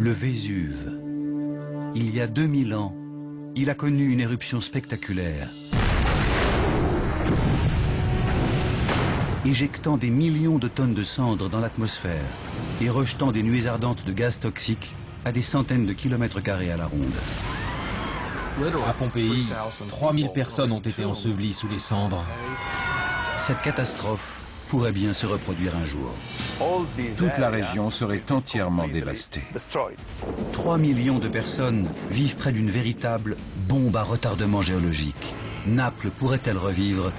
Le Vésuve. Il y a 2000 ans, il a connu une éruption spectaculaire, éjectant des millions de tonnes de cendres dans l'atmosphère et rejetant des nuées ardentes de gaz toxiques à des centaines de kilomètres carrés à la ronde. À Pompéi, 3000 personnes ont été ensevelies sous les cendres. Cette catastrophe pourrait bien se reproduire un jour. Toute la région serait entièrement dévastée. 3 millions de personnes vivent près d'une véritable bombe à retardement géologique. Naples pourrait-elle revivre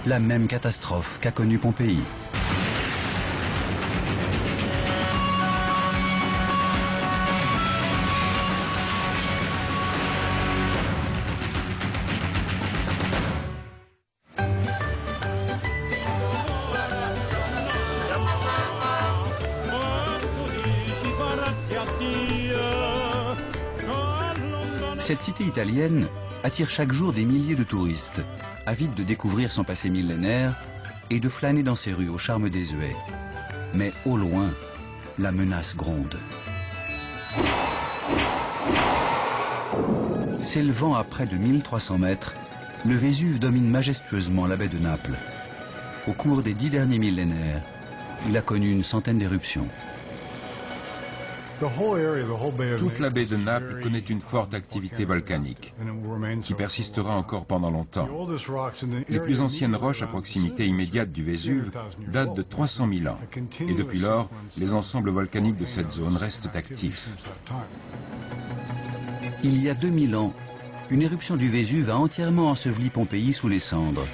la même catastrophe qu'a connue Pompéi? Cette cité italienne attire chaque jour des milliers de touristes, avides de découvrir son passé millénaire et de flâner dans ses rues au charme désuet. Mais au loin, la menace gronde. S'élevant à près de 1300 mètres, le Vésuve domine majestueusement la baie de Naples. Au cours des 10 derniers millénaires, il a connu une centaine d'éruptions. Toute la baie de Naples connaît une forte activité volcanique qui persistera encore pendant longtemps. Les plus anciennes roches à proximité immédiate du Vésuve datent de 300 000 ans. Et depuis lors, les ensembles volcaniques de cette zone restent actifs. Il y a 2000 ans, une éruption du Vésuve a entièrement enseveli Pompéi sous les cendres.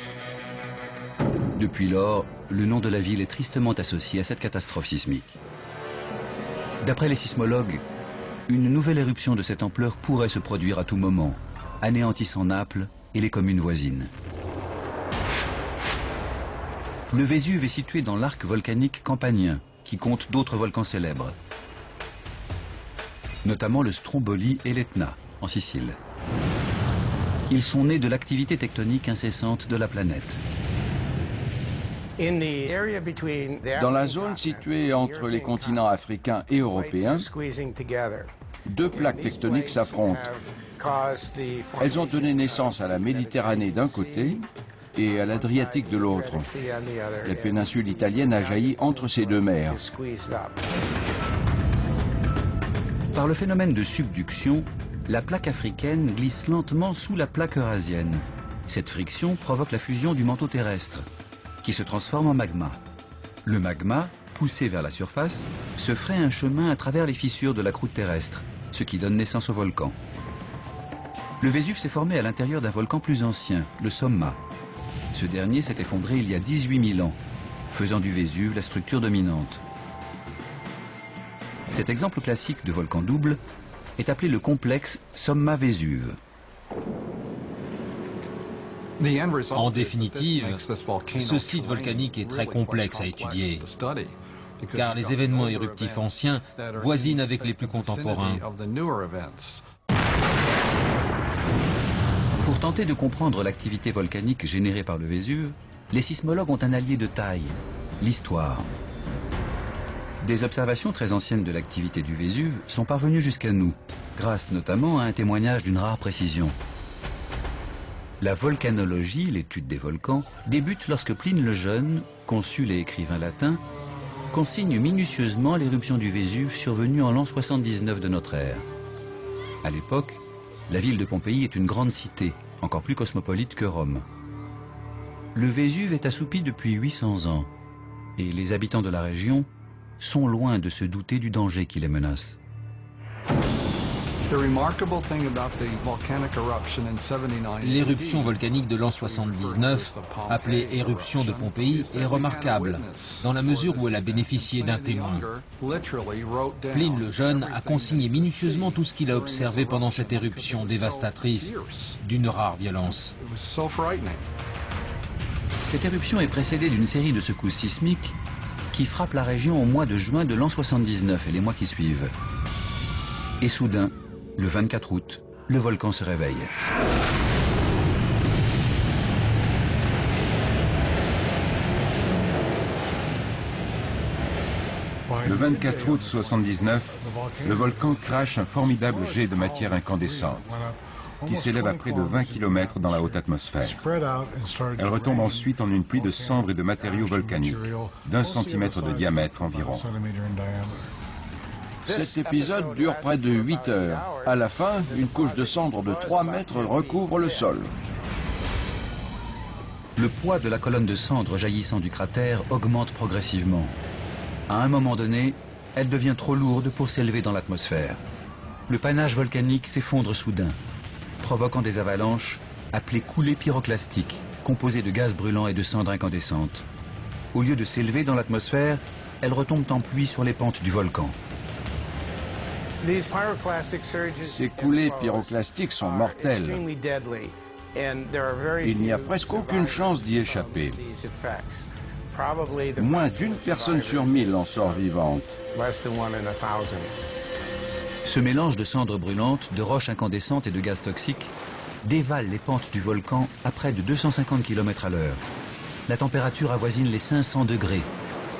Depuis lors, le nom de la ville est tristement associé à cette catastrophe sismique. D'après les sismologues, une nouvelle éruption de cette ampleur pourrait se produire à tout moment, anéantissant Naples et les communes voisines. Le Vésuve est situé dans l'arc volcanique campanien, qui compte d'autres volcans célèbres, notamment le Stromboli et l'Etna, en Sicile. Ils sont nés de l'activité tectonique incessante de la planète. Dans la zone située entre les continents africains et européens, deux plaques tectoniques s'affrontent. Elles ont donné naissance à la Méditerranée d'un côté et à l'Adriatique de l'autre. La péninsule italienne a jailli entre ces deux mers. Par le phénomène de subduction, la plaque africaine glisse lentement sous la plaque eurasienne. Cette friction provoque la fusion du manteau terrestre, qui se transforme en magma. Le magma, poussé vers la surface, se ferait un chemin à travers les fissures de la croûte terrestre, ce qui donne naissance au volcan. Le Vésuve s'est formé à l'intérieur d'un volcan plus ancien, le Somma. Ce dernier s'est effondré il y a 18 000 ans, faisant du Vésuve la structure dominante. Cet exemple classique de volcan double est appelé le complexe Somma-Vésuve. En définitive, ce site volcanique est très complexe à étudier, car les événements éruptifs anciens voisinent avec les plus contemporains. Pour tenter de comprendre l'activité volcanique générée par le Vésuve, les sismologues ont un allié de taille, l'histoire. Des observations très anciennes de l'activité du Vésuve sont parvenues jusqu'à nous, grâce notamment à un témoignage d'une rare précision. La volcanologie, l'étude des volcans, débute lorsque Pline le Jeune, consul et écrivain latin, consigne minutieusement l'éruption du Vésuve survenue en l'an 79 de notre ère. À l'époque, la ville de Pompéi est une grande cité, encore plus cosmopolite que Rome. Le Vésuve est assoupi depuis 800 ans, et les habitants de la région sont loin de se douter du danger qui les menace. L'éruption volcanique de l'an 79, appelée éruption de Pompéi, est remarquable, dans la mesure où elle a bénéficié d'un témoin. Pline le Jeune a consigné minutieusement tout ce qu'il a observé pendant cette éruption dévastatrice, d'une rare violence. Cette éruption est précédée d'une série de secousses sismiques qui frappent la région au mois de juin de l'an 79 et les mois qui suivent. Et soudain, le 24 août, le volcan se réveille. Le 24 août 1979, le volcan crache un formidable jet de matière incandescente qui s'élève à près de 20 km dans la haute atmosphère. Elle retombe ensuite en une pluie de cendres et de matériaux volcaniques, d'1 centimètre de diamètre environ. Cet épisode dure près de 8 heures. À la fin, une couche de cendres de 3 mètres recouvre le sol. Le poids de la colonne de cendres jaillissant du cratère augmente progressivement. À un moment donné, elle devient trop lourde pour s'élever dans l'atmosphère. Le panache volcanique s'effondre soudain, provoquant des avalanches appelées coulées pyroclastiques, composées de gaz brûlants et de cendres incandescentes. Au lieu de s'élever dans l'atmosphère, elles retombent en pluie sur les pentes du volcan. Ces coulées pyroclastiques sont mortelles. Il n'y a presque aucune chance d'y échapper. Moins d'une personne sur 1000 en sort vivante. Ce mélange de cendres brûlantes, de roches incandescentes et de gaz toxiques dévale les pentes du volcan à près de 250 km à l'heure. La température avoisine les 500 degrés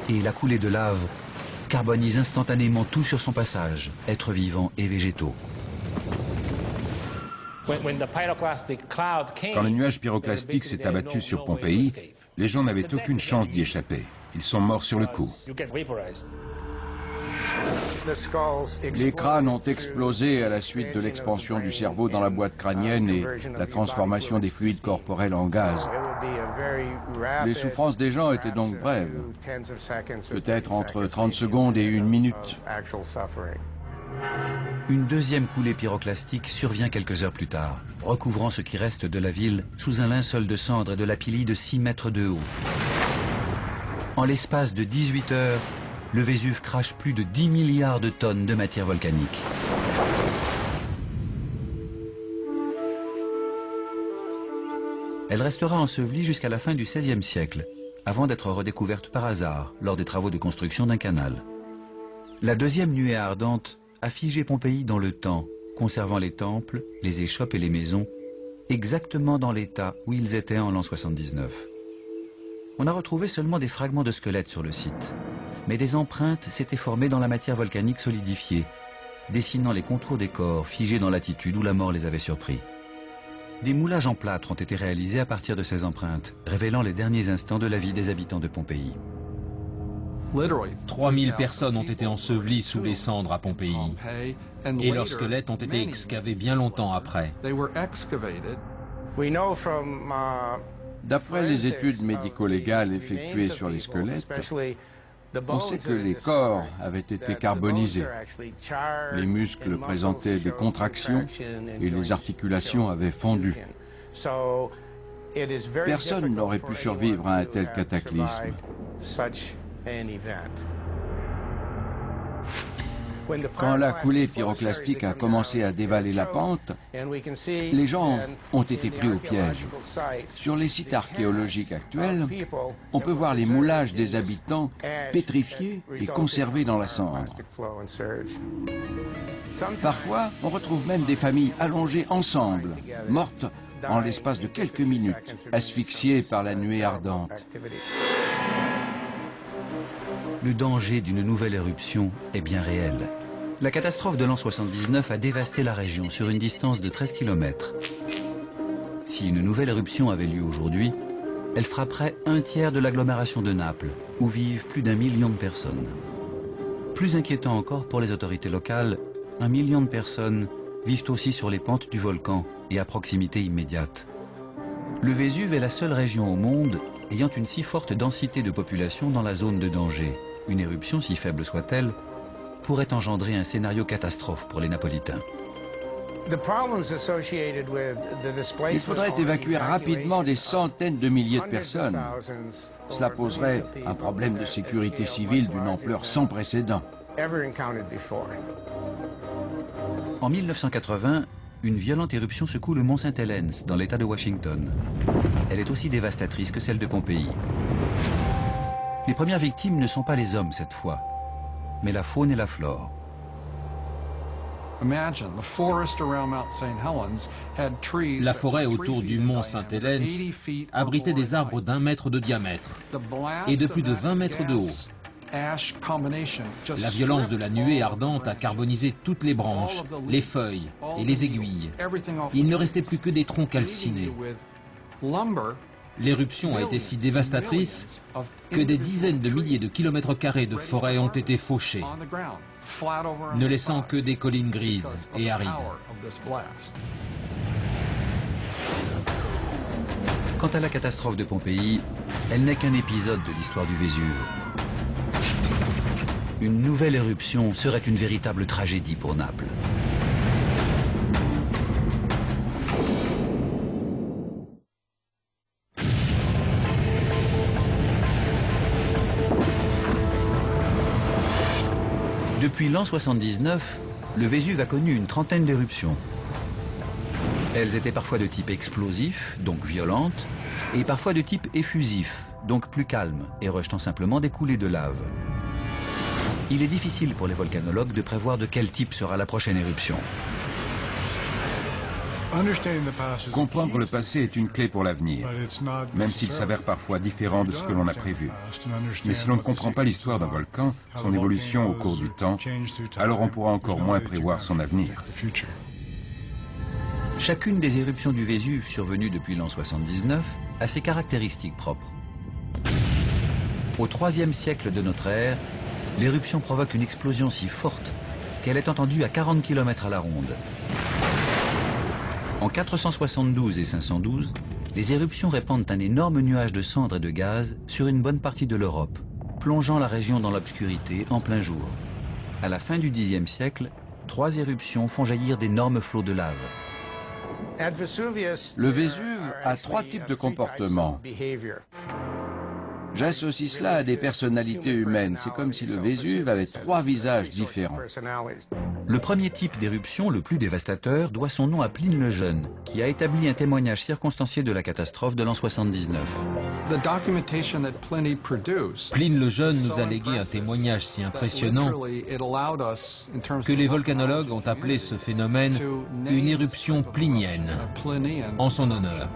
et la coulée de lave carbonise instantanément tout sur son passage, êtres vivants et végétaux. Quand le nuage pyroclastique s'est abattu sur Pompéi, les gens n'avaient aucune chance d'y échapper. Ils sont morts sur le coup. Les crânes ont explosé à la suite de l'expansion du cerveau dans la boîte crânienne et la transformation des fluides corporels en gaz. Les souffrances des gens étaient donc brèves, peut-être entre 30 secondes et 1 minute. Une deuxième coulée pyroclastique survient quelques heures plus tard, recouvrant ce qui reste de la ville sous un linceul de cendres et de lapilli de 6 mètres de haut. En l'espace de 18 heures, le Vésuve crache plus de 10 milliards de tonnes de matière volcanique. Elle restera ensevelie jusqu'à la fin du XVIe siècle, avant d'être redécouverte par hasard lors des travaux de construction d'un canal. La deuxième nuée ardente a figé Pompéi dans le temps, conservant les temples, les échoppes et les maisons, exactement dans l'état où ils étaient en l'an 79. On a retrouvé seulement des fragments de squelettes sur le site, mais des empreintes s'étaient formées dans la matière volcanique solidifiée, dessinant les contours des corps figés dans l'attitude où la mort les avait surpris. Des moulages en plâtre ont été réalisés à partir de ces empreintes, révélant les derniers instants de la vie des habitants de Pompéi. 3000 personnes ont été ensevelies sous les cendres à Pompéi, et leurs squelettes ont été excavés bien longtemps après. D'après les études médico-légales effectuées sur les squelettes, on sait que les corps avaient été carbonisés. Les muscles présentaient des contractions et les articulations avaient fondu. Personne n'aurait pu survivre à un tel cataclysme. Quand la coulée pyroclastique a commencé à dévaler la pente, les gens ont été pris au piège. Sur les sites archéologiques actuels, on peut voir les moulages des habitants pétrifiés et conservés dans la cendre. Parfois, on retrouve même des familles allongées ensemble, mortes en l'espace de quelques minutes, asphyxiées par la nuée ardente. Le danger d'une nouvelle éruption est bien réel. La catastrophe de l'an 79 a dévasté la région sur une distance de 13 km. Si une nouvelle éruption avait lieu aujourd'hui, elle frapperait un tiers de l'agglomération de Naples, où vivent plus d'1 million de personnes. Plus inquiétant encore pour les autorités locales, 1 million de personnes vivent aussi sur les pentes du volcan et à proximité immédiate. Le Vésuve est la seule région au monde ayant une si forte densité de population dans la zone de danger. Une éruption, si faible soit-elle, pourrait engendrer un scénario catastrophe pour les Napolitains. Il faudrait évacuer rapidement des centaines de milliers de personnes. Cela poserait un problème de sécurité civile d'une ampleur sans précédent. En 1980, une violente éruption secoue le mont Saint-Helens dans l'État de Washington. Elle est aussi dévastatrice que celle de Pompéi. Les premières victimes ne sont pas les hommes cette fois, mais la faune et la flore. La forêt autour du mont Saint-Helens abritait des arbres d'1 mètre de diamètre et de plus de 20 mètres de haut. La violence de la nuée ardente a carbonisé toutes les branches, les feuilles et les aiguilles. Il ne restait plus que des troncs calcinés. L'éruption a été si dévastatrice que des dizaines de milliers de kilomètres carrés de forêt ont été fauchés, ne laissant que des collines grises et arides. Quant à la catastrophe de Pompéi, elle n'est qu'un épisode de l'histoire du Vésuve. Une nouvelle éruption serait une véritable tragédie pour Naples. Depuis l'an 79, le Vésuve a connu une trentaine d'éruptions. Elles étaient parfois de type explosif, donc violentes, et parfois de type effusif, donc plus calme, et rejetant simplement des coulées de lave. Il est difficile pour les volcanologues de prévoir de quel type sera la prochaine éruption. Comprendre le passé est une clé pour l'avenir, même s'il s'avère parfois différent de ce que l'on a prévu. Mais si l'on ne comprend pas l'histoire d'un volcan, son évolution au cours du temps, alors on pourra encore moins prévoir son avenir. Chacune des éruptions du Vésuve survenues depuis l'an 79 a ses caractéristiques propres. Au IIIe siècle de notre ère, l'éruption provoque une explosion si forte qu'elle est entendue à 40 km à la ronde. En 472 et 512, les éruptions répandent un énorme nuage de cendres et de gaz sur une bonne partie de l'Europe, plongeant la région dans l'obscurité en plein jour. À la fin du Xe siècle, 3 éruptions font jaillir d'énormes flots de lave. Le Vésuve a 3 types de comportements. J'associe cela à des personnalités humaines. C'est comme si le Vésuve avait 3 visages différents. Le premier type d'éruption, le plus dévastateur, doit son nom à Pline le Jeune, qui a établi un témoignage circonstancié de la catastrophe de l'an 79. Pline le Jeune nous a légué un témoignage si impressionnant que les volcanologues ont appelé ce phénomène une éruption plinienne, en son honneur.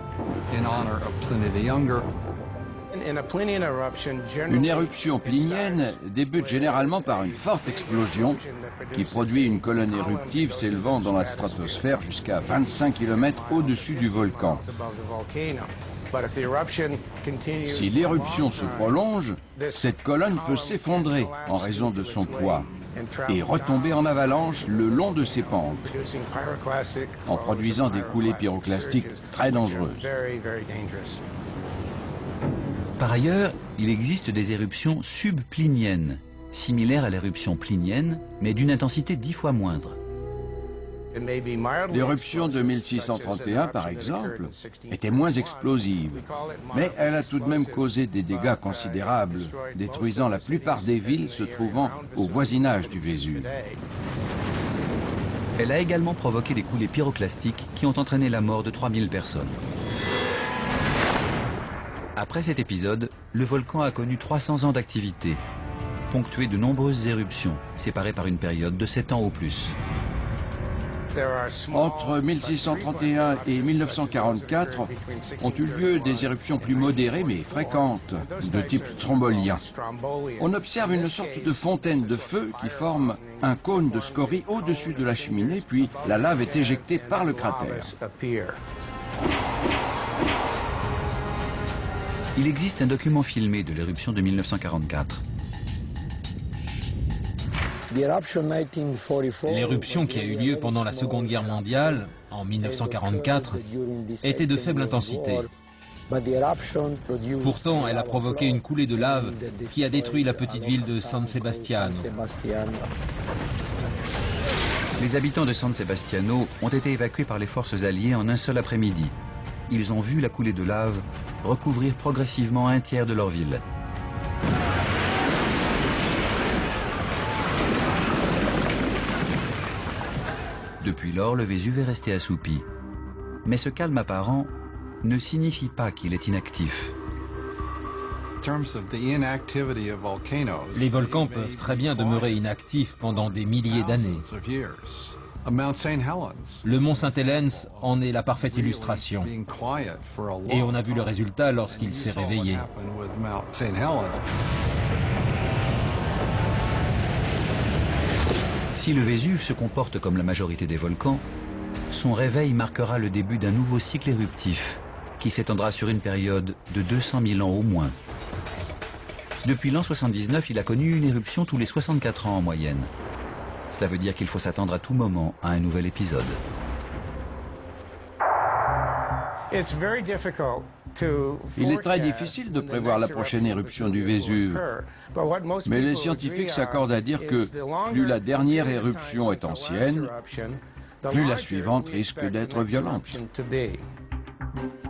Une éruption plinienne débute généralement par une forte explosion qui produit une colonne éruptive s'élevant dans la stratosphère jusqu'à 25 km au-dessus du volcan. Si l'éruption se prolonge, cette colonne peut s'effondrer en raison de son poids et retomber en avalanche le long de ses pentes, en produisant des coulées pyroclastiques très dangereuses. Par ailleurs, il existe des éruptions subpliniennes, similaires à l'éruption plinienne, mais d'une intensité 10 fois moindre. L'éruption de 1631, par exemple, était moins explosive, mais elle a tout de même causé des dégâts considérables, détruisant la plupart des villes se trouvant au voisinage du Vésuve. Elle a également provoqué des coulées pyroclastiques qui ont entraîné la mort de 3000 personnes. Après cet épisode, le volcan a connu 300 ans d'activité, ponctué de nombreuses éruptions, séparées par une période de 7 ans au plus. Entre 1631 et 1944 ont eu lieu des éruptions plus modérées mais fréquentes, de type strombolien. On observe une sorte de fontaine de feu qui forme un cône de scorie au-dessus de la cheminée, puis la lave est éjectée par le cratère. Il existe un document filmé de l'éruption de 1944. L'éruption qui a eu lieu pendant la Seconde Guerre mondiale, en 1944, était de faible intensité. Pourtant, elle a provoqué une coulée de lave qui a détruit la petite ville de San Sebastiano. Les habitants de San Sebastiano ont été évacués par les forces alliées en un seul après-midi. Ils ont vu la coulée de lave recouvrir progressivement un tiers de leur ville. Depuis lors, le Vésuve est resté assoupi. Mais ce calme apparent ne signifie pas qu'il est inactif. Les volcans peuvent très bien demeurer inactifs pendant des milliers d'années. Le mont Saint-Helens en est la parfaite illustration. Et on a vu le résultat lorsqu'il s'est réveillé. Si le Vésuve se comporte comme la majorité des volcans, son réveil marquera le début d'un nouveau cycle éruptif qui s'étendra sur une période de 200 000 ans au moins. Depuis l'an 79, il a connu une éruption tous les 64 ans en moyenne. Cela veut dire qu'il faut s'attendre à tout moment à un nouvel épisode. Il est très difficile de prévoir la prochaine éruption du Vésuve, mais les scientifiques s'accordent à dire que plus la dernière éruption est ancienne, plus la suivante risque d'être violente.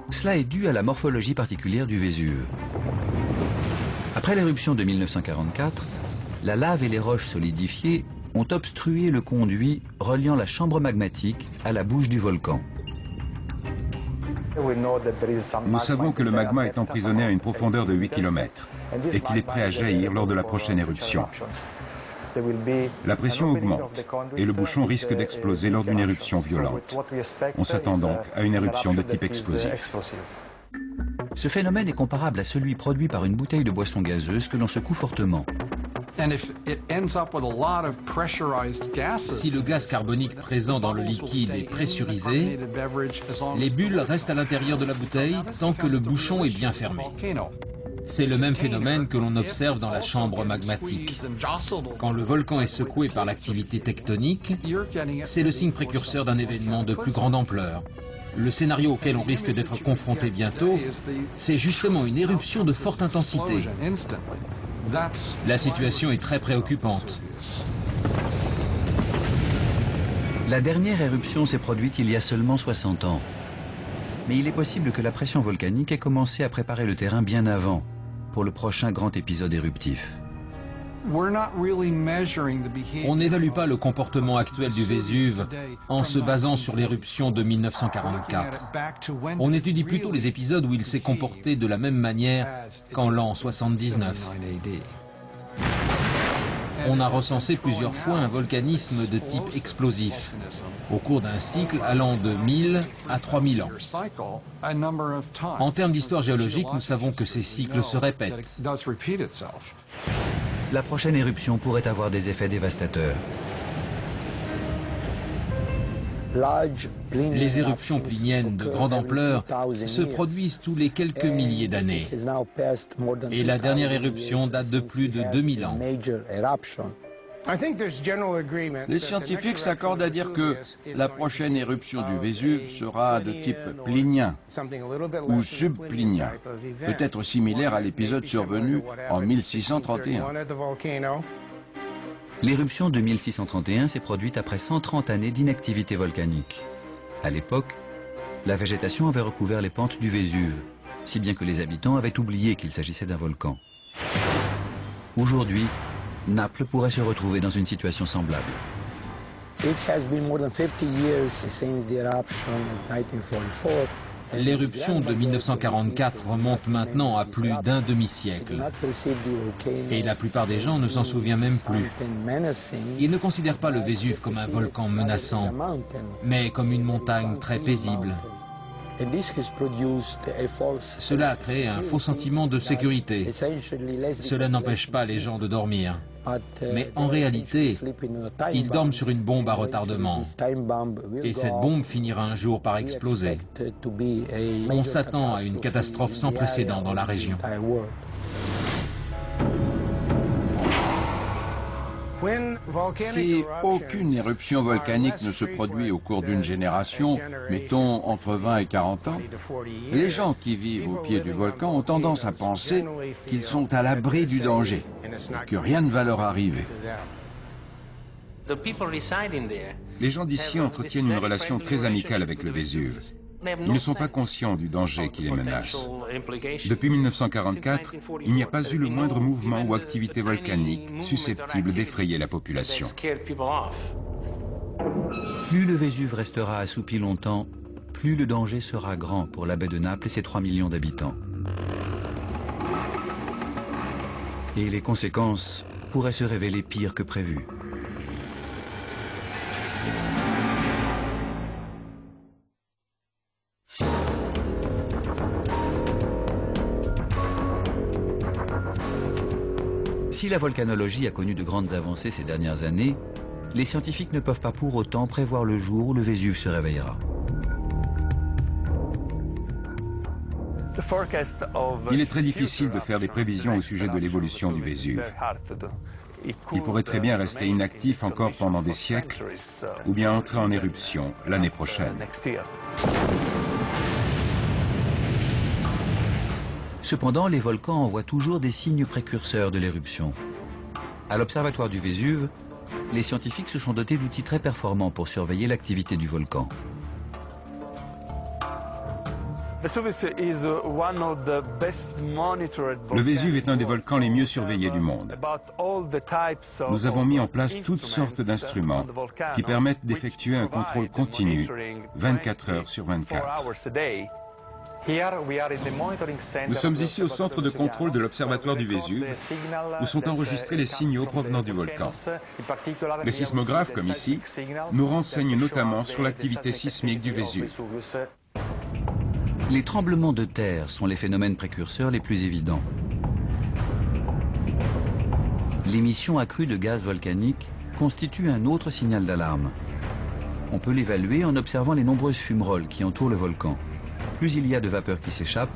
Cela est dû à la morphologie particulière du Vésuve. Après l'éruption de 1944, la lave et les roches solidifiées ont obstrué le conduit reliant la chambre magmatique à la bouche du volcan. Nous savons que le magma est emprisonné à une profondeur de 8 km et qu'il est prêt à jaillir lors de la prochaine éruption. La pression augmente et le bouchon risque d'exploser lors d'une éruption violente. On s'attend donc à une éruption de type explosif. Ce phénomène est comparable à celui produit par une bouteille de boisson gazeuse que l'on secoue fortement. Si le gaz carbonique présent dans le liquide est pressurisé, les bulles restent à l'intérieur de la bouteille tant que le bouchon est bien fermé. C'est le même phénomène que l'on observe dans la chambre magmatique. Quand le volcan est secoué par l'activité tectonique, c'est le signe précurseur d'un événement de plus grande ampleur. Le scénario auquel on risque d'être confronté bientôt, c'est justement une éruption de forte intensité. La situation est très préoccupante. La dernière éruption s'est produite il y a seulement 60 ans. Mais il est possible que la pression volcanique ait commencé à préparer le terrain bien avant, pour le prochain grand épisode éruptif. On n'évalue pas le comportement actuel du Vésuve en se basant sur l'éruption de 1944. On étudie plutôt les épisodes où il s'est comporté de la même manière qu'en l'an 79. On a recensé plusieurs fois un volcanisme de type explosif, au cours d'un cycle allant de 1000 à 3000 ans. En termes d'histoire géologique, nous savons que ces cycles se répètent. La prochaine éruption pourrait avoir des effets dévastateurs. Les éruptions pliniennes de grande ampleur se produisent tous les quelques milliers d'années. Et la dernière éruption date de plus de 2000 ans. Les scientifiques s'accordent à dire que la prochaine éruption du Vésuve sera de type plinien ou subplinien, peut-être similaire à l'épisode survenu en 1631. L'éruption de 1631 s'est produite après 130 années d'inactivité volcanique. À l'époque, la végétation avait recouvert les pentes du Vésuve, si bien que les habitants avaient oublié qu'il s'agissait d'un volcan. Aujourd'hui, Naples pourrait se retrouver dans une situation semblable. L'éruption de 1944 remonte maintenant à plus d'un demi-siècle. Et la plupart des gens ne s'en souviennent même plus. Ils ne considèrent pas le Vésuve comme un volcan menaçant, mais comme une montagne très paisible. Cela a créé un faux sentiment de sécurité. Cela n'empêche pas les gens de dormir. Mais en réalité, ils dorment sur une bombe à retardement. Et cette bombe finira un jour par exploser. On s'attend à une catastrophe sans précédent dans la région. Si aucune éruption volcanique ne se produit au cours d'une génération, mettons entre 20 et 40 ans, les gens qui vivent au pied du volcan ont tendance à penser qu'ils sont à l'abri du danger, que rien ne va leur arriver. Les gens d'ici entretiennent une relation très amicale avec le Vésuve. Ils ne sont pas conscients du danger qui les menace. Depuis 1944, il n'y a pas eu le moindre mouvement ou activité volcanique susceptible d'effrayer la population. Plus le Vésuve restera assoupi longtemps, plus le danger sera grand pour la baie de Naples et ses 3 millions d'habitants. Et les conséquences pourraient se révéler pires que prévu. Si la volcanologie a connu de grandes avancées ces dernières années, les scientifiques ne peuvent pas pour autant prévoir le jour où le Vésuve se réveillera. Il est très difficile de faire des prévisions au sujet de l'évolution du Vésuve. Il pourrait très bien rester inactif encore pendant des siècles, ou bien entrer en éruption l'année prochaine. Cependant, les volcans envoient toujours des signes précurseurs de l'éruption. À l'observatoire du Vésuve, les scientifiques se sont dotés d'outils très performants pour surveiller l'activité du volcan. Le Vésuve est un des volcans les mieux surveillés du monde. Nous avons mis en place toutes sortes d'instruments qui permettent d'effectuer un contrôle continu 24 heures sur 24. Nous sommes ici au centre de contrôle de l'observatoire du Vésuve, où sont enregistrés les signaux provenant du volcan. Les sismographes, comme ici, nous renseignent notamment sur l'activité sismique du Vésuve. Les tremblements de terre sont les phénomènes précurseurs les plus évidents. L'émission accrue de gaz volcanique constitue un autre signal d'alarme. On peut l'évaluer en observant les nombreuses fumerolles qui entourent le volcan. Plus il y a de vapeur qui s'échappe,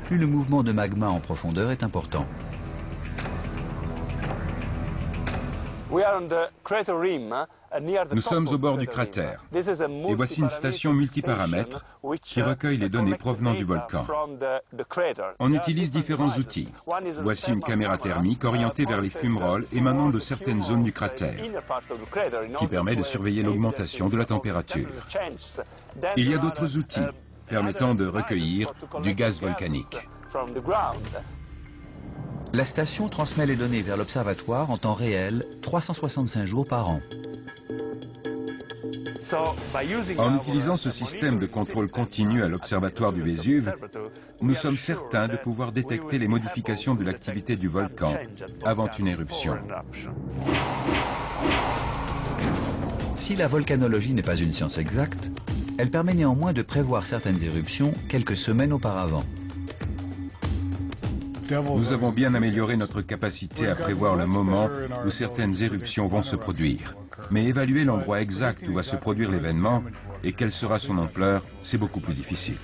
plus le mouvement de magma en profondeur est important. Nous sommes au bord du cratère et voici une station multiparamètres qui recueille les données provenant du volcan. On utilise différents outils. Voici une caméra thermique orientée vers les fumerolles émanant de certaines zones du cratère, qui permet de surveiller l'augmentation de la température. Il y a d'autres outils permettant de recueillir du gaz volcanique. La station transmet les données vers l'observatoire en temps réel, 365 jours par an. En utilisant ce système de contrôle continu à l'observatoire du Vésuve, nous sommes certains de pouvoir détecter les modifications de l'activité du volcan avant une éruption. Si la volcanologie n'est pas une science exacte, elle permet néanmoins de prévoir certaines éruptions quelques semaines auparavant. Nous avons bien amélioré notre capacité à prévoir le moment où certaines éruptions vont se produire. Mais évaluer l'endroit exact où va se produire l'événement et quelle sera son ampleur, c'est beaucoup plus difficile.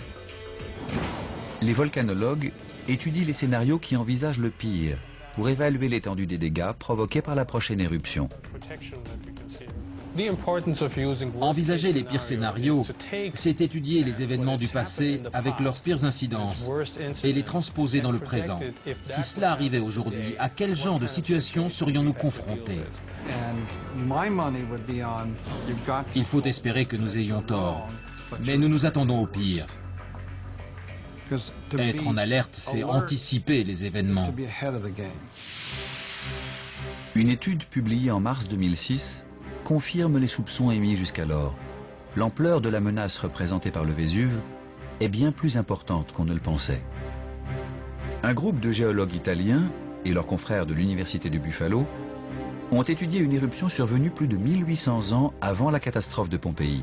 Les volcanologues étudient les scénarios qui envisagent le pire pour évaluer l'étendue des dégâts provoqués par la prochaine éruption. Envisager les pires scénarios, c'est étudier les événements du passé avec leurs pires incidences et les transposer dans le présent. Si cela arrivait aujourd'hui, à quel genre de situation serions-nous confrontés? Il faut espérer que nous ayons tort, mais nous nous attendons au pire. Être en alerte, c'est anticiper les événements. Une étude publiée en mars 2006 confirme les soupçons émis jusqu'alors. L'ampleur de la menace représentée par le Vésuve est bien plus importante qu'on ne le pensait. Un groupe de géologues italiens et leurs confrères de l'Université de Buffalo ont étudié une éruption survenue plus de 1800 ans avant la catastrophe de Pompéi.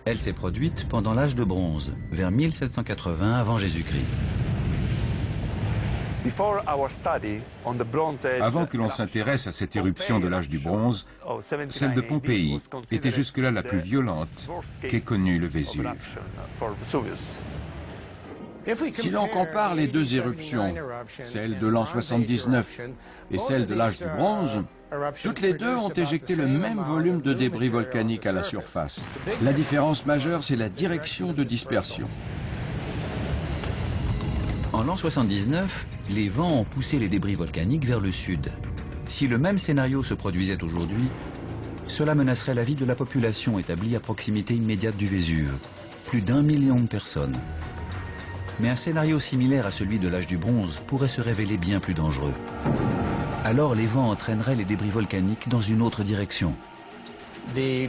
Elle s'est produite pendant l'âge de bronze, vers 1780 avant Jésus-Christ. Avant que l'on s'intéresse à cette éruption de l'âge du bronze, celle de Pompéi était jusque-là la plus violente qu'ait connue le Vésuve. Si l'on compare les deux éruptions, celle de l'an 79 et celle de l'âge du bronze, toutes les deux ont éjecté le même volume de débris volcaniques à la surface. La différence majeure, c'est la direction de dispersion. En l'an 79, les vents ont poussé les débris volcaniques vers le sud. Si le même scénario se produisait aujourd'hui, cela menacerait la vie de la population établie à proximité immédiate du Vésuve, plus d'1 million de personnes. Mais un scénario similaire à celui de l'âge du bronze pourrait se révéler bien plus dangereux. Alors les vents entraîneraient les débris volcaniques dans une autre direction. Les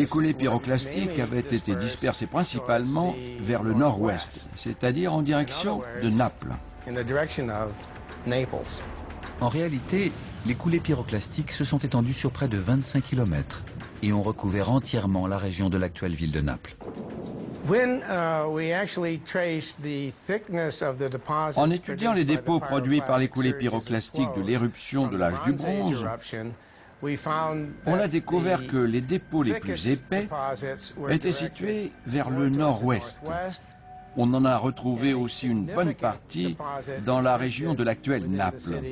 coulées pyroclastiques avaient été dispersées principalement vers le nord-ouest, c'est-à-dire en direction de Naples. En réalité, les coulées pyroclastiques se sont étendues sur près de 25 km et ont recouvert entièrement la région de l'actuelle ville de Naples. En étudiant les dépôts produits par les coulées pyroclastiques de l'éruption de l'âge du bronze, on a découvert que les dépôts les plus épais étaient situés vers le nord-ouest. On en a retrouvé aussi une bonne partie dans la région de l'actuelle Naples.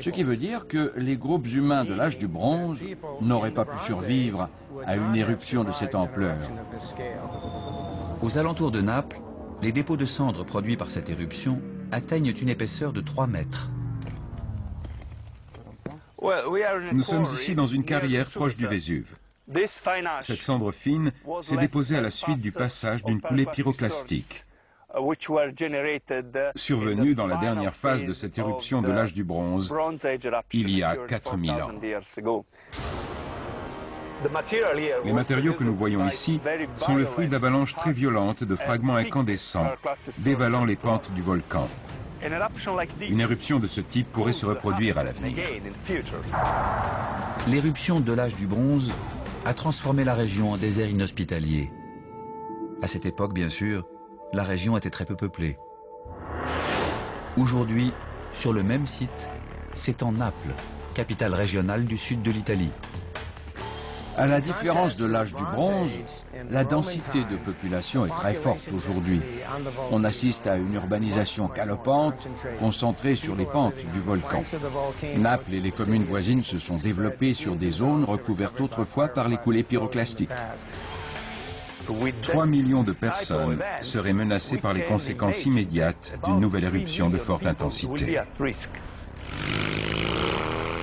Ce qui veut dire que les groupes humains de l'âge du bronze n'auraient pas pu survivre à une éruption de cette ampleur. Aux alentours de Naples, les dépôts de cendres produits par cette éruption atteignent une épaisseur de 3 mètres. Nous sommes ici dans une carrière proche du Vésuve. Cette cendre fine s'est déposée à la suite du passage d'une coulée pyroclastique, survenue dans la dernière phase de cette éruption de l'âge du bronze, il y a 4000 ans. Les matériaux que nous voyons ici sont le fruit d'avalanches très violentes de fragments incandescents, dévalant les pentes du volcan. Une éruption de ce type pourrait se reproduire à l'avenir. L'éruption de l'âge du bronze a transformé la région en désert inhospitalier. À cette époque, bien sûr, la région était très peu peuplée. Aujourd'hui, sur le même site, s'étend Naples, capitale régionale du sud de l'Italie. À la différence de l'âge du bronze, la densité de population est très forte aujourd'hui. On assiste à une urbanisation galopante, concentrée sur les pentes du volcan. Naples et les communes voisines se sont développées sur des zones recouvertes autrefois par les coulées pyroclastiques. 3 millions de personnes seraient menacées par les conséquences immédiates d'une nouvelle éruption de forte intensité.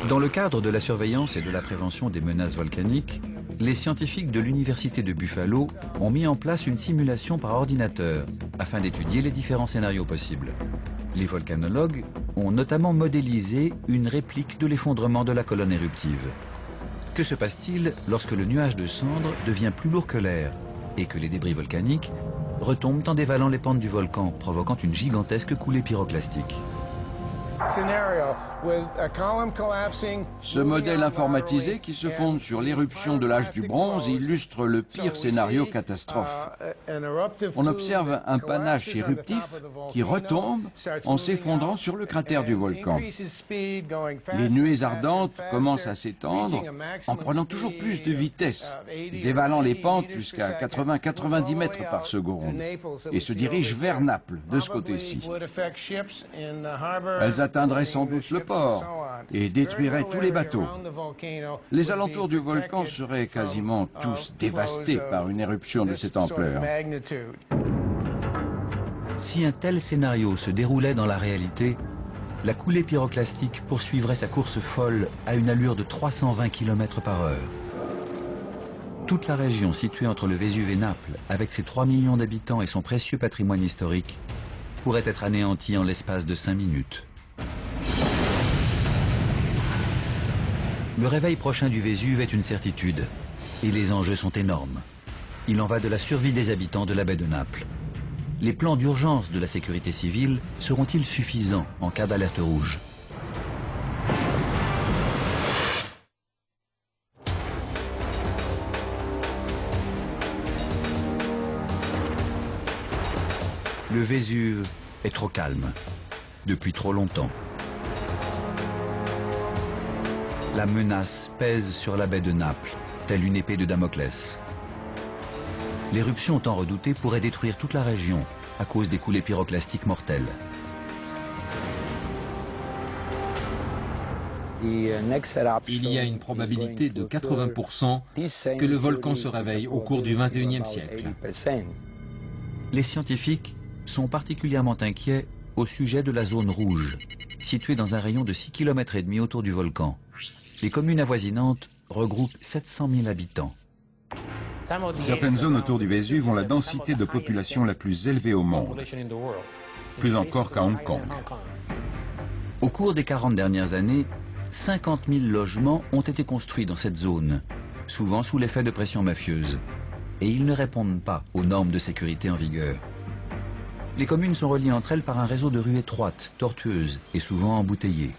Dans le cadre de la surveillance et de la prévention des menaces volcaniques, les scientifiques de l'Université de Buffalo ont mis en place une simulation par ordinateur afin d'étudier les différents scénarios possibles. Les volcanologues ont notamment modélisé une réplique de l'effondrement de la colonne éruptive. Que se passe-t-il lorsque le nuage de cendres devient plus lourd que l'air et que les débris volcaniques retombent en dévalant les pentes du volcan, provoquant une gigantesque coulée pyroclastique? Ce modèle informatisé qui se fonde sur l'éruption de l'âge du bronze illustre le pire scénario catastrophe. On observe un panache éruptif qui retombe en s'effondrant sur le cratère du volcan. Les nuées ardentes commencent à s'étendre en prenant toujours plus de vitesse, dévalant les pentes jusqu'à 80-90 mètres par seconde et se dirigent vers Naples, de ce côté-ci. Elles atteindraient sans doute le port et détruiraient tous les bateaux. Les alentours du volcan seraient quasiment tous dévastés par une éruption de cette ampleur. Si un tel scénario se déroulait dans la réalité, la coulée pyroclastique poursuivrait sa course folle à une allure de 320 km/h. Toute la région située entre le Vésuve et Naples, avec ses 3 millions d'habitants et son précieux patrimoine historique, pourrait être anéantie en l'espace de 5 minutes. Le réveil prochain du Vésuve est une certitude, et les enjeux sont énormes. Il en va de la survie des habitants de la baie de Naples. Les plans d'urgence de la sécurité civile seront-ils suffisants en cas d'alerte rouge? Le Vésuve est trop calme, depuis trop longtemps. La menace pèse sur la baie de Naples, telle une épée de Damoclès. L'éruption tant redoutée pourrait détruire toute la région à cause des coulées pyroclastiques mortelles. Il y a une probabilité de 80% que le volcan se réveille au cours du XXIe siècle. Les scientifiques sont particulièrement inquiets au sujet de la zone rouge, située dans un rayon de 6,5 km autour du volcan. Les communes avoisinantes regroupent 700 000 habitants. Certaines zones autour du Vésuve ont la densité de population la plus élevée au monde, plus encore qu'à Hong Kong. Au cours des 40 dernières années, 50 000 logements ont été construits dans cette zone, souvent sous l'effet de pression mafieuse. Et ils ne répondent pas aux normes de sécurité en vigueur. Les communes sont reliées entre elles par un réseau de rues étroites, tortueuses et souvent embouteillées.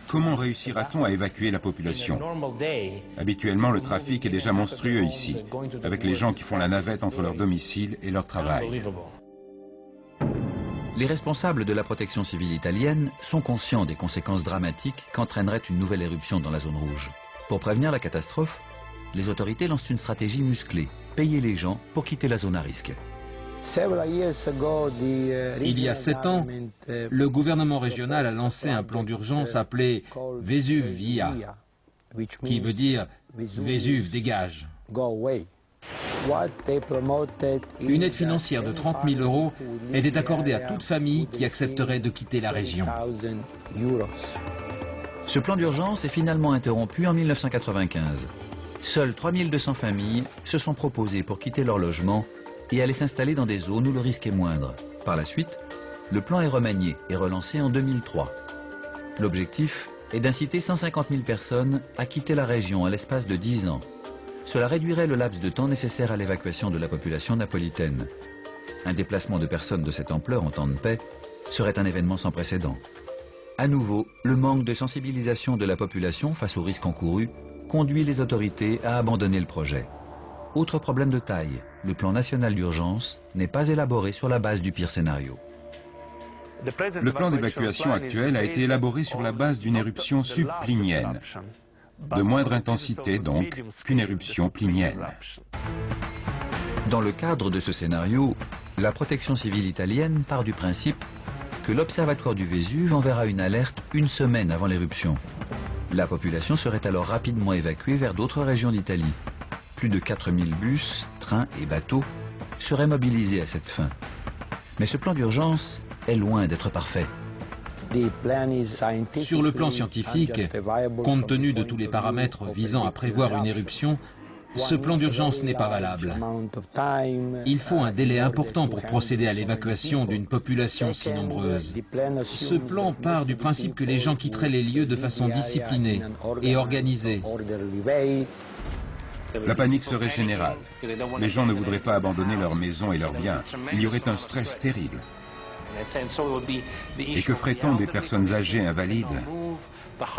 Comment réussira-t-on à évacuer la population? Habituellement, le trafic est déjà monstrueux ici, avec les gens qui font la navette entre leur domicile et leur travail. Les responsables de la protection civile italienne sont conscients des conséquences dramatiques qu'entraînerait une nouvelle éruption dans la zone rouge. Pour prévenir la catastrophe, les autorités lancent une stratégie musclée, payer les gens pour quitter la zone à risque. Il y a 7 ans, le gouvernement régional a lancé un plan d'urgence appelé Vésuve Via, qui veut dire Vésuve dégage. Une aide financière de 30 000 € était accordée à toute famille qui accepterait de quitter la région. Ce plan d'urgence est finalement interrompu en 1995. Seules 3200 familles se sont proposées pour quitter leur logement et aller s'installer dans des zones où le risque est moindre. Par la suite, le plan est remanié et relancé en 2003. L'objectif est d'inciter 150 000 personnes à quitter la région à l'espace de 10 ans. Cela réduirait le laps de temps nécessaire à l'évacuation de la population napolitaine. Un déplacement de personnes de cette ampleur en temps de paix serait un événement sans précédent. À nouveau, le manque de sensibilisation de la population face aux risques encourus conduit les autorités à abandonner le projet. Autre problème de taille, le plan national d'urgence n'est pas élaboré sur la base du pire scénario. Le plan d'évacuation actuel a été élaboré sur la base d'une éruption subplinienne, de moindre intensité donc qu'une éruption plinienne. Dans le cadre de ce scénario, la protection civile italienne part du principe que l'observatoire du Vésuve enverra une alerte une semaine avant l'éruption. La population serait alors rapidement évacuée vers d'autres régions d'Italie. Plus de 4000 bus, trains et bateaux seraient mobilisés à cette fin. Mais ce plan d'urgence est loin d'être parfait. Sur le plan scientifique, compte tenu de tous les paramètres visant à prévoir une éruption, ce plan d'urgence n'est pas valable. Il faut un délai important pour procéder à l'évacuation d'une population si nombreuse. Ce plan part du principe que les gens quitteraient les lieux de façon disciplinée et organisée. La panique serait générale. Les gens ne voudraient pas abandonner leurs maisons et leurs biens. Il y aurait un stress terrible. Et que ferait-on des personnes âgées invalides?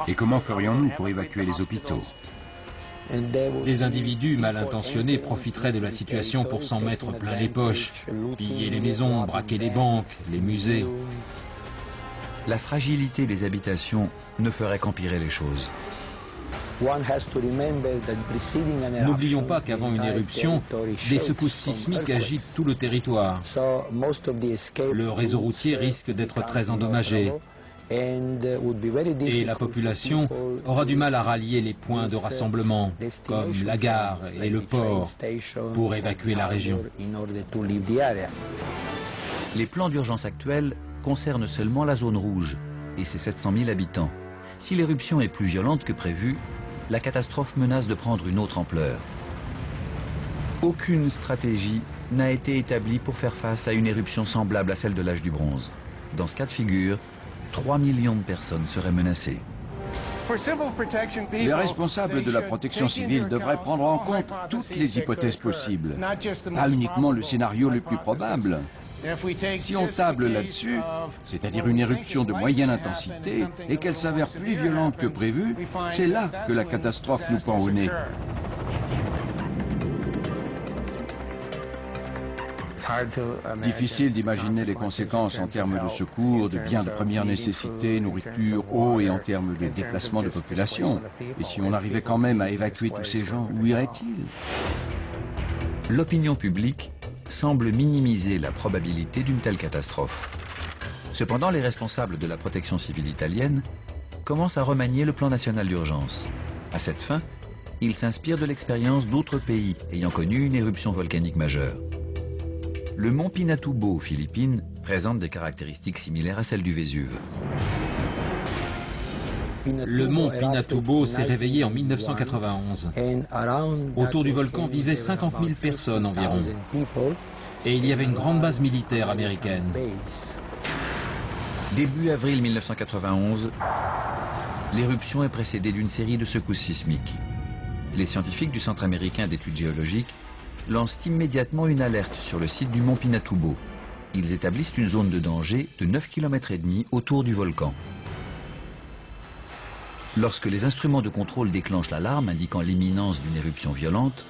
Et comment ferions-nous pour évacuer les hôpitaux? Des individus mal intentionnés profiteraient de la situation pour s'en mettre plein les poches, piller les maisons, braquer les banques, les musées. La fragilité des habitations ne ferait qu'empirer les choses. N'oublions pas qu'avant une éruption, des secousses sismiques agitent tout le territoire. Le réseau routier risque d'être très endommagé. Et la population aura du mal à rallier les points de rassemblement, comme la gare et le port, pour évacuer la région. Les plans d'urgence actuels concernent seulement la zone rouge et ses 700 000 habitants. Si l'éruption est plus violente que prévu, la catastrophe menace de prendre une autre ampleur. Aucune stratégie n'a été établie pour faire face à une éruption semblable à celle de l'âge du bronze. Dans ce cas de figure, 3 millions de personnes seraient menacées. Les responsables de la protection civile devraient prendre en compte toutes les hypothèses possibles, pas uniquement le scénario le plus probable. Si on table là-dessus, c'est-à-dire une éruption de moyenne intensité, et qu'elle s'avère plus violente que prévu, c'est là que la catastrophe nous pend au nez. Difficile d'imaginer les conséquences en termes de secours, de biens de première nécessité, nourriture, eau et en termes de déplacement de population. Et si on arrivait quand même à évacuer tous ces gens, où iraient-ils? L'opinion publique semble minimiser la probabilité d'une telle catastrophe. Cependant, les responsables de la protection civile italienne commencent à remanier le plan national d'urgence. À cette fin, ils s'inspirent de l'expérience d'autres pays ayant connu une éruption volcanique majeure. Le mont Pinatubo aux Philippines présente des caractéristiques similaires à celles du Vésuve. Le mont Pinatubo s'est réveillé en 1991. Autour du volcan vivaient 50 000 personnes environ. Et il y avait une grande base militaire américaine. Début avril 1991, l'éruption est précédée d'une série de secousses sismiques. Les scientifiques du Centre américain d'études géologiques lancent immédiatement une alerte sur le site du mont Pinatubo. Ils établissent une zone de danger de 9,5 km autour du volcan. Lorsque les instruments de contrôle déclenchent l'alarme indiquant l'imminence d'une éruption violente,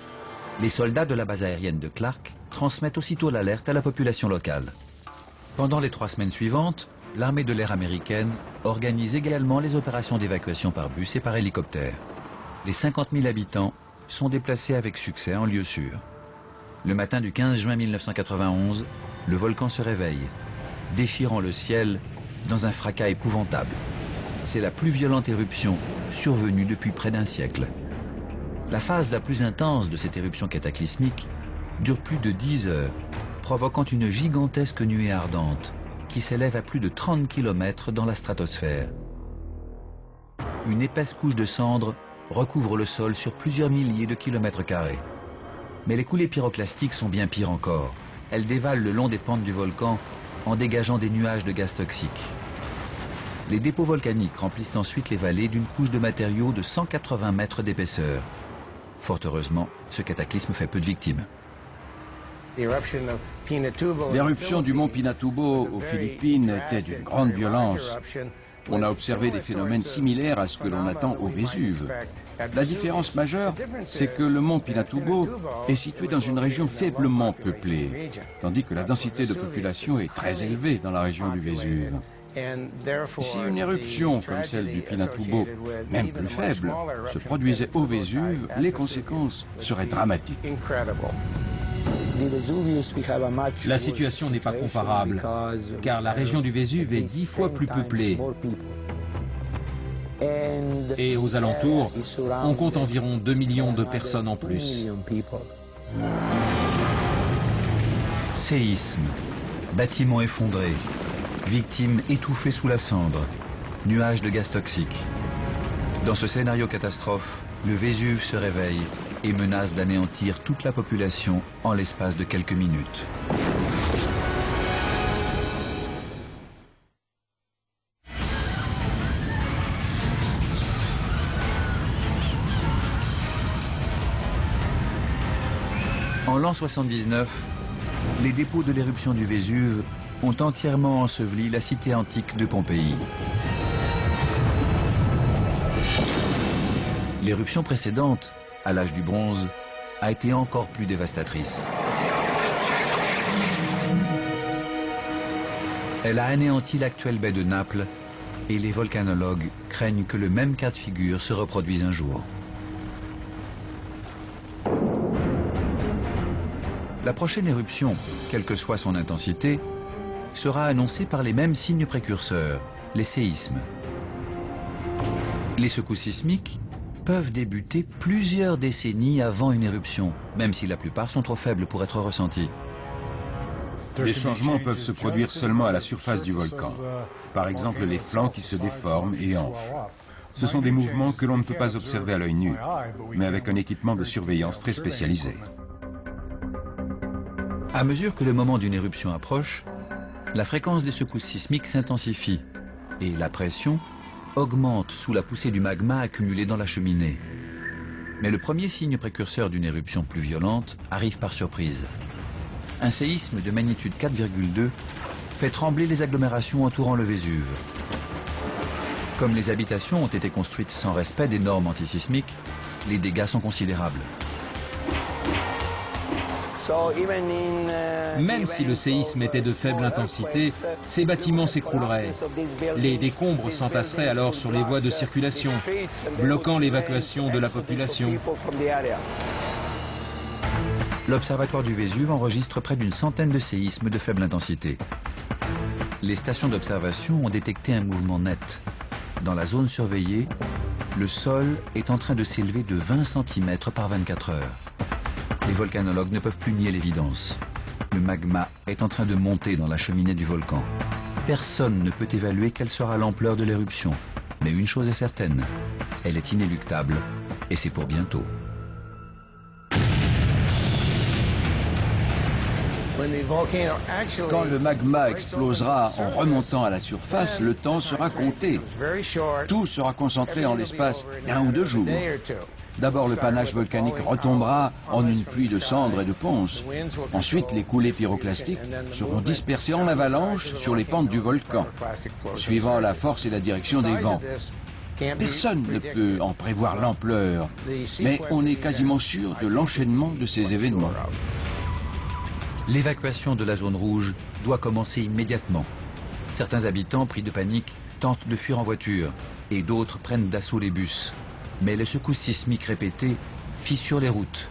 les soldats de la base aérienne de Clark transmettent aussitôt l'alerte à la population locale. Pendant les 3 semaines suivantes, l'armée de l'air américaine organise également les opérations d'évacuation par bus et par hélicoptère. Les 50 000 habitants sont déplacés avec succès en lieu sûr. Le matin du 15 juin 1991, le volcan se réveille, déchirant le ciel dans un fracas épouvantable. C'est la plus violente éruption survenue depuis près d'un siècle. La phase la plus intense de cette éruption cataclysmique dure plus de 10 heures, provoquant une gigantesque nuée ardente qui s'élève à plus de 30 km dans la stratosphère. Une épaisse couche de cendres recouvre le sol sur plusieurs milliers de kilomètres carrés. Mais les coulées pyroclastiques sont bien pires encore. Elles dévalent le long des pentes du volcan en dégageant des nuages de gaz toxiques. Les dépôts volcaniques remplissent ensuite les vallées d'une couche de matériaux de 180 mètres d'épaisseur. Fort heureusement, ce cataclysme fait peu de victimes. L'éruption du mont Pinatubo aux Philippines était d'une grande violence. On a observé des phénomènes similaires à ce que l'on attend au Vésuve. La différence majeure, c'est que le mont Pinatubo est situé dans une région faiblement peuplée, tandis que la densité de population est très élevée dans la région du Vésuve. Si une éruption comme celle du Pinatubo, même plus faible, se produisait au Vésuve, les conséquences seraient dramatiques. La situation n'est pas comparable, car la région du Vésuve est 10 fois plus peuplée. Et aux alentours, on compte environ 2 millions de personnes en plus. Séisme, bâtiments effondrés, victimes étouffées sous la cendre, nuages de gaz toxiques. Dans ce scénario catastrophe, le Vésuve se réveille et menace d'anéantir toute la population en l'espace de quelques minutes. En l'an 79, les dépôts de l'éruption du Vésuve ont entièrement enseveli la cité antique de Pompéi. L'éruption précédente, à l'âge du bronze, a été encore plus dévastatrice. Elle a anéanti l'actuelle baie de Naples et les volcanologues craignent que le même cas de figure se reproduise un jour. La prochaine éruption, quelle que soit son intensité, sera annoncée par les mêmes signes précurseurs, les séismes. Les secousses sismiques peuvent débuter plusieurs décennies avant une éruption, même si la plupart sont trop faibles pour être ressentis. Les changements peuvent se produire seulement à la surface du volcan. Par exemple, les flancs qui se déforment et enflent. Ce sont des mouvements que l'on ne peut pas observer à l'œil nu, mais avec un équipement de surveillance très spécialisé. À mesure que le moment d'une éruption approche, la fréquence des secousses sismiques s'intensifie et la pression augmente sous la poussée du magma accumulé dans la cheminée. Mais le premier signe précurseur d'une éruption plus violente arrive par surprise. Un séisme de magnitude 4,2 fait trembler les agglomérations entourant le Vésuve. Comme les habitations ont été construites sans respect des normes antisismiques, les dégâts sont considérables. Même si le séisme était de faible intensité, ces bâtiments s'écrouleraient. Les décombres s'entasseraient alors sur les voies de circulation, bloquant l'évacuation de la population. L'Observatoire du Vésuve enregistre près d'une centaine de séismes de faible intensité. Les stations d'observation ont détecté un mouvement net. Dans la zone surveillée, le sol est en train de s'élever de 20 cm par 24 heures. Les volcanologues ne peuvent plus nier l'évidence. Le magma est en train de monter dans la cheminée du volcan. Personne ne peut évaluer quelle sera l'ampleur de l'éruption. Mais une chose est certaine, elle est inéluctable et c'est pour bientôt. Quand le magma explosera en remontant à la surface, le temps sera compté. Tout sera concentré en l'espace d'1 ou 2 jours. D'abord, le panache volcanique retombera en une pluie de cendres et de ponces. Ensuite, les coulées pyroclastiques seront dispersées en avalanche sur les pentes du volcan, suivant la force et la direction des vents. Personne ne peut en prévoir l'ampleur, mais on est quasiment sûr de l'enchaînement de ces événements. L'évacuation de la zone rouge doit commencer immédiatement. Certains habitants, pris de panique, tentent de fuir en voiture et d'autres prennent d'assaut les bus. Mais les secousses sismiques répétées fissurent les routes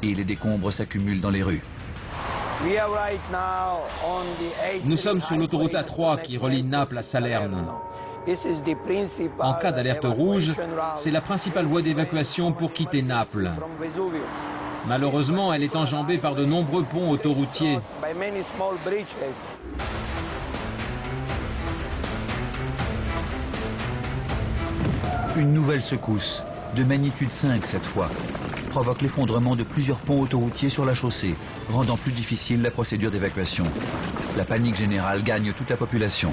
et les décombres s'accumulent dans les rues. Nous sommes sur l'autoroute A3 qui relie Naples à Salerne. En cas d'alerte rouge, c'est la principale voie d'évacuation pour quitter Naples. Malheureusement, elle est enjambée par de nombreux ponts autoroutiers. Une nouvelle secousse, de magnitude 5 cette fois, provoque l'effondrement de plusieurs ponts autoroutiers sur la chaussée, rendant plus difficile la procédure d'évacuation. La panique générale gagne toute la population.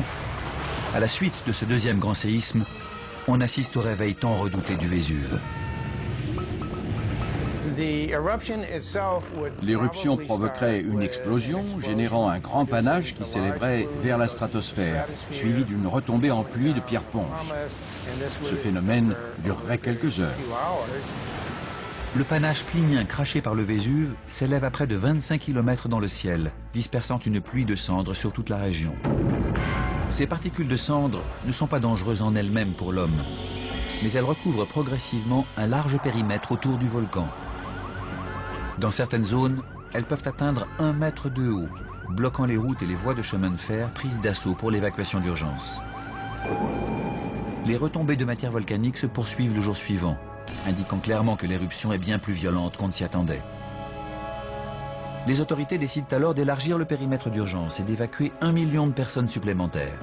À la suite de ce deuxième grand séisme, on assiste au réveil tant redouté du Vésuve. L'éruption provoquerait une explosion, générant un grand panache qui s'élèverait vers la stratosphère, suivi d'une retombée en pluie de pierres ponces. Ce phénomène durerait quelques heures. Le panache plinien craché par le Vésuve s'élève à près de 25 km dans le ciel, dispersant une pluie de cendres sur toute la région. Ces particules de cendres ne sont pas dangereuses en elles-mêmes pour l'homme, mais elles recouvrent progressivement un large périmètre autour du volcan. Dans certaines zones, elles peuvent atteindre 1 mètre de haut, bloquant les routes et les voies de chemin de fer prises d'assaut pour l'évacuation d'urgence. Les retombées de matière volcanique se poursuivent le jour suivant, indiquant clairement que l'éruption est bien plus violente qu'on ne s'y attendait. Les autorités décident alors d'élargir le périmètre d'urgence et d'évacuer 1 million de personnes supplémentaires.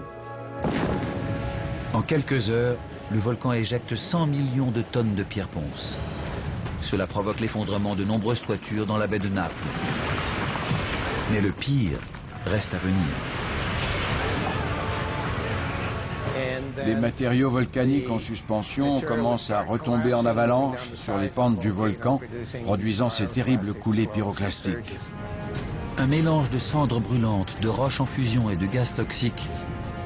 En quelques heures, le volcan éjecte 100 millions de tonnes de pierres ponces. Cela provoque l'effondrement de nombreuses toitures dans la baie de Naples. Mais le pire reste à venir. Les matériaux volcaniques en suspension commencent à retomber en avalanche sur les pentes du volcan, produisant ces terribles coulées pyroclastiques. Un mélange de cendres brûlantes, de roches en fusion et de gaz toxiques,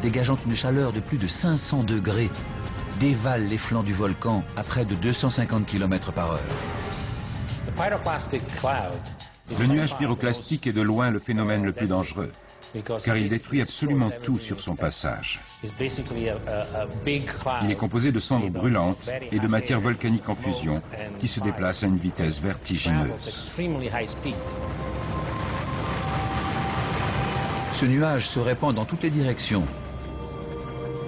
dégageant une chaleur de plus de 500 degrés, dévale les flancs du volcan à près de 250 km par heure. Le nuage pyroclastique est de loin le phénomène le plus dangereux, car il détruit absolument tout sur son passage. Il est composé de cendres brûlantes et de matière volcanique en fusion qui se déplacent à une vitesse vertigineuse. Ce nuage se répand dans toutes les directions,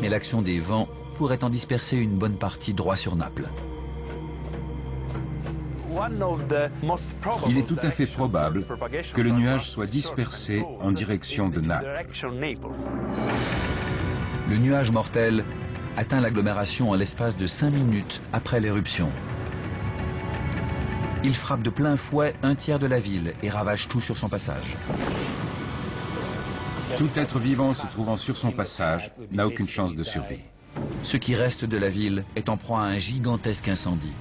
mais l'action des vents pourrait en disperser une bonne partie droit sur Naples. Il est tout à fait probable que le nuage soit dispersé en direction de Naples. Le nuage mortel atteint l'agglomération en l'espace de 5 minutes après l'éruption. Il frappe de plein fouet un tiers de la ville et ravage tout sur son passage. Tout être vivant se trouvant sur son passage n'a aucune chance de survie. Ce qui reste de la ville est en proie à un gigantesque incendie.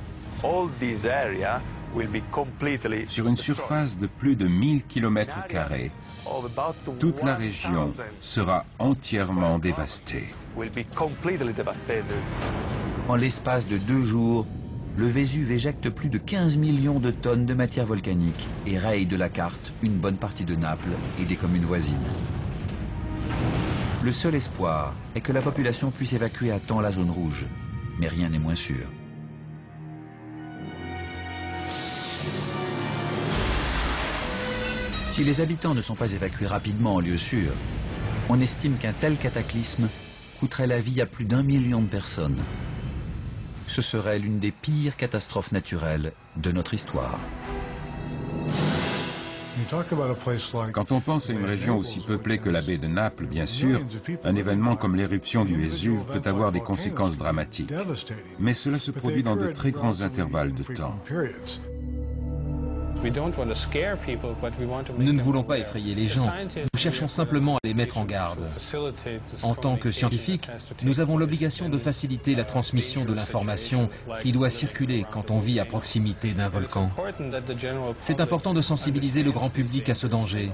Sur une surface de plus de 1000 km², toute la région sera entièrement dévastée. En l'espace de 2 jours, le Vésuve éjecte plus de 15 millions de tonnes de matière volcanique et raye de la carte une bonne partie de Naples et des communes voisines. Le seul espoir est que la population puisse évacuer à temps la zone rouge, mais rien n'est moins sûr. Si les habitants ne sont pas évacués rapidement en lieu sûr, on estime qu'un tel cataclysme coûterait la vie à plus d'1 million de personnes. Ce serait l'une des pires catastrophes naturelles de notre histoire. Quand on pense à une région aussi peuplée que la baie de Naples, bien sûr, un événement comme l'éruption du Vésuve peut avoir des conséquences dramatiques. Mais cela se produit dans de très grands intervalles de temps. Nous ne voulons pas effrayer les gens, nous cherchons simplement à les mettre en garde. En tant que scientifiques, nous avons l'obligation de faciliter la transmission de l'information qui doit circuler quand on vit à proximité d'un volcan. C'est important de sensibiliser le grand public à ce danger.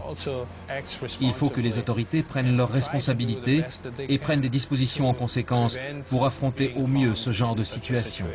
Il faut que les autorités prennent leurs responsabilités et prennent des dispositions en conséquence pour affronter au mieux ce genre de situation.